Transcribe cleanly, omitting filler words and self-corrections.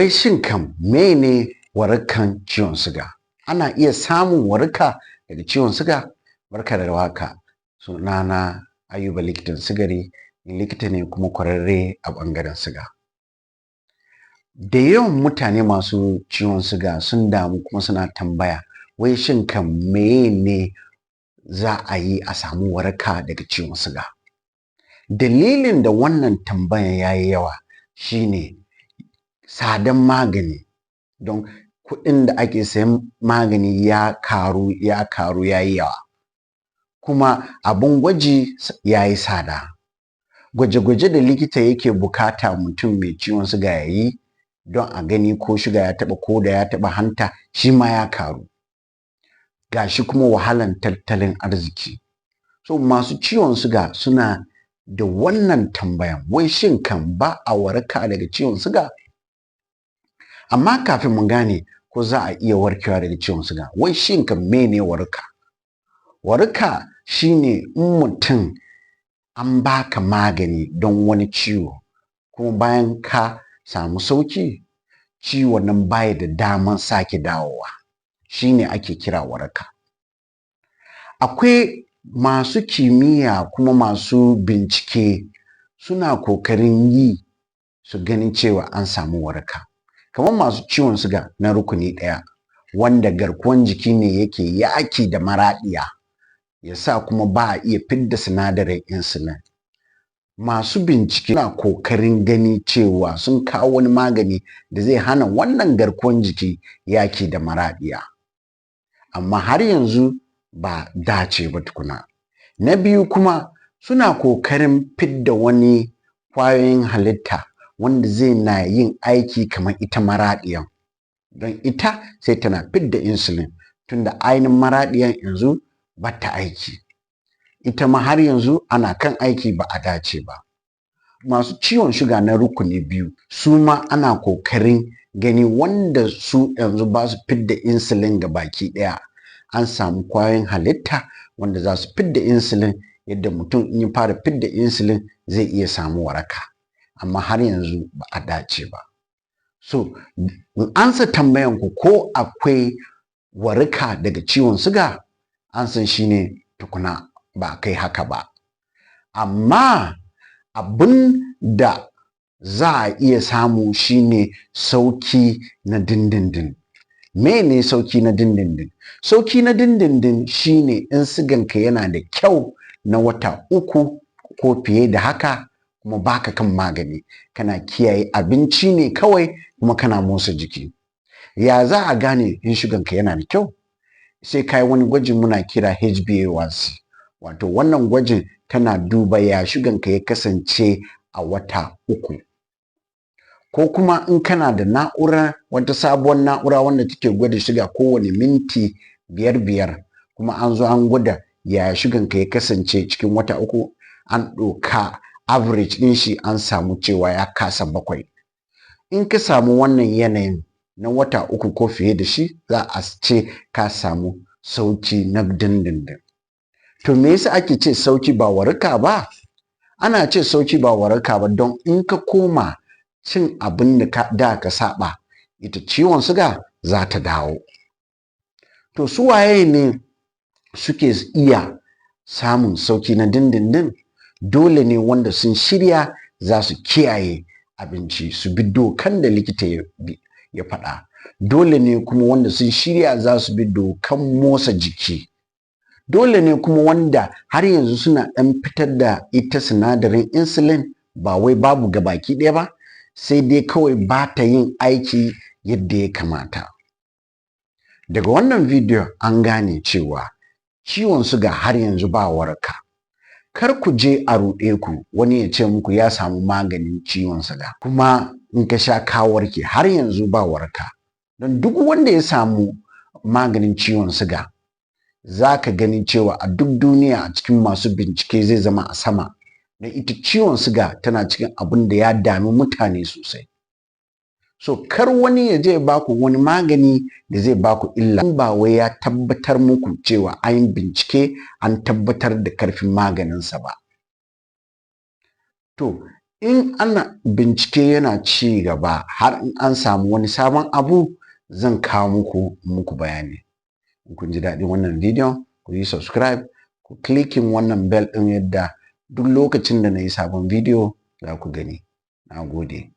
Wai shin kam mene warakan ciwon suga? Ana iya samun waraka daga ciwon suga? Barka da warhaka. Sunana Ayuba likitan sigari, ni likita ne kuma kwararre a ɓangaren suga. Da yawan mutane masu ciwon suga sun damu kuma suna tambaya, wai shin kam mene za a yi a samu waraka daga ciwon suga? Dalilin da wannan tambayan ya yi yawa shine tsadan magani, don kuɗin da ake sayan magani ya karu ya yi yawa, kuma abun gwaji ya yi tsada. Gwaje-gwaje da likita yake bukata mutum mai ciwon suga ya yi don a gani ko shuga ya taɓa koda ya taɓa hanta shi ma ya karu. Gashi kuma wahalan tattalin arziki. So masu ciwon suga suna da wannan tambayan, wai shin kan ba a waraka daga ciwon suga? Amma kafin mu gane ko za a iya warkewa daga ciwon suga, wai shin kan mene waraka? Waraka shine in mutum an baka magani don wani ciwo, kuma bayan ka samu sauki, ciwon nan baya da daman sake dawowa, shine ake kira waraka. Akwai masu kimiyya kuma masu bincike suna kokarin yi su ganin cewa an samu waraka. Kamar masu ciwon suga na rukuni ɗaya, wanda garkuwan jiki ne yake yaki da maraɗiya, yasa kuma ba a iya fidda sinadarin insulin. Masu bincike suna kokarin gani cewa sun kawo wani magani da zai hana wannan garkuwan jiki yaki da maraɗiya, amma har yanzu ba dace ba tukuna. Na biyu kuma suna kokarin fidda wani ƙwayoyin halitta wanda zai na yin aiki kamar ita maraɗiyan, don ita sai tana fidda insulin, tunda ainihin maraɗiyan yanzu bata aiki. Ita ma har yanzu ana kan aiki ba a dace ba. Masu ciwon shuga na rukuni biyu su ma ana kokarin gani wanda su yanzu ba su fidda insulin ga baki ɗaya. An samu ƙwayoyin halitta wanda za su fidda insulin, yadda mutum in ya fara fidda insulin zai iya samu waraka, amma har yanzu ba a dace ba. So, in ansa tambayan ku ko akwai waraka daga ciwon suga, ansan shine tukuna ba kai haka ba. Amma abin da za a iya samu shine sauki na dindindin. Mene sauki na dindindin? Sauki na dindindin shine in siganka yana da kyau na wata 3 ko fiye da haka, kuma baka kan magani, kana kiyaye abinci ne kawai kuma kana motsa jiki. Ya za a gane in shuganka yana da kyau? Sai kai wani gwajin muna kira HbA1c. Wato wannan gwajin tana duba ya shuganka ya kasance a wata 3. Ko kuma in kana da na'ura, wata sabuwar na'ura wanda take gwada shuga kowane minti 5, kuma an zo an gwada ya shuganka ya kasance cikin wata 3, an ɗauka average ɗin shi an samu cewa ya kasa 7. In ka samu wannan yanayin na wata 3 ko fiye da shi, za a ce ka samu sauki na dindindin. To me yasa ake ce sauki ba waraka ba? Ana ce sauki ba waraka ba don in ka koma cin abin da ka saba, ita ciwon suga za ta dawo. To su waye ne suke iya samun sauki na dindindin? Dole ne wanda sun shirya za su kiyaye abinci, su bi dokan da likita ya faɗa. Dole ne kuma wanda sun shirya za su bi dokan motsa jiki. Dole ne kuma wanda har yanzu suna ɗan fitar da ita sinadarin insulin, ba wai babu gabaki ɗaya ba, sai dai kawai ba ta yin aiki yadda ya kamata. Daga wannan bidiyon an gane cewa ciwon suga har yanzu ba waraka. Kar ku je a ruɗe ku, wani ya ce muku ya samu maganin ciwon suga, kuma in ka sha ka warke, har yanzu ba waraka. Don duk wanda ya samu maganin ciwon suga, za ka gani cewa a duk duniya a cikin masu bincike zai zama a sama. Da ita ciwon suga tana cikin abin da ya dami mutane sosai. So kar wani ya je baku wani magani da zai baku illa, in ba wai ya tabbatar muku cewa an yi bincike an tabbatar da karfin maganinsa ba. To in ana bincike yana ci gaba har in an samu wani sabon abu zan kawo muku bayani. In kun ji daɗin wannan bidiyon ku yi subscribe, ku clicking wannan bell ɗin yadda duk lokacin da na yi sabon bidiyo za ku gani. Na gode.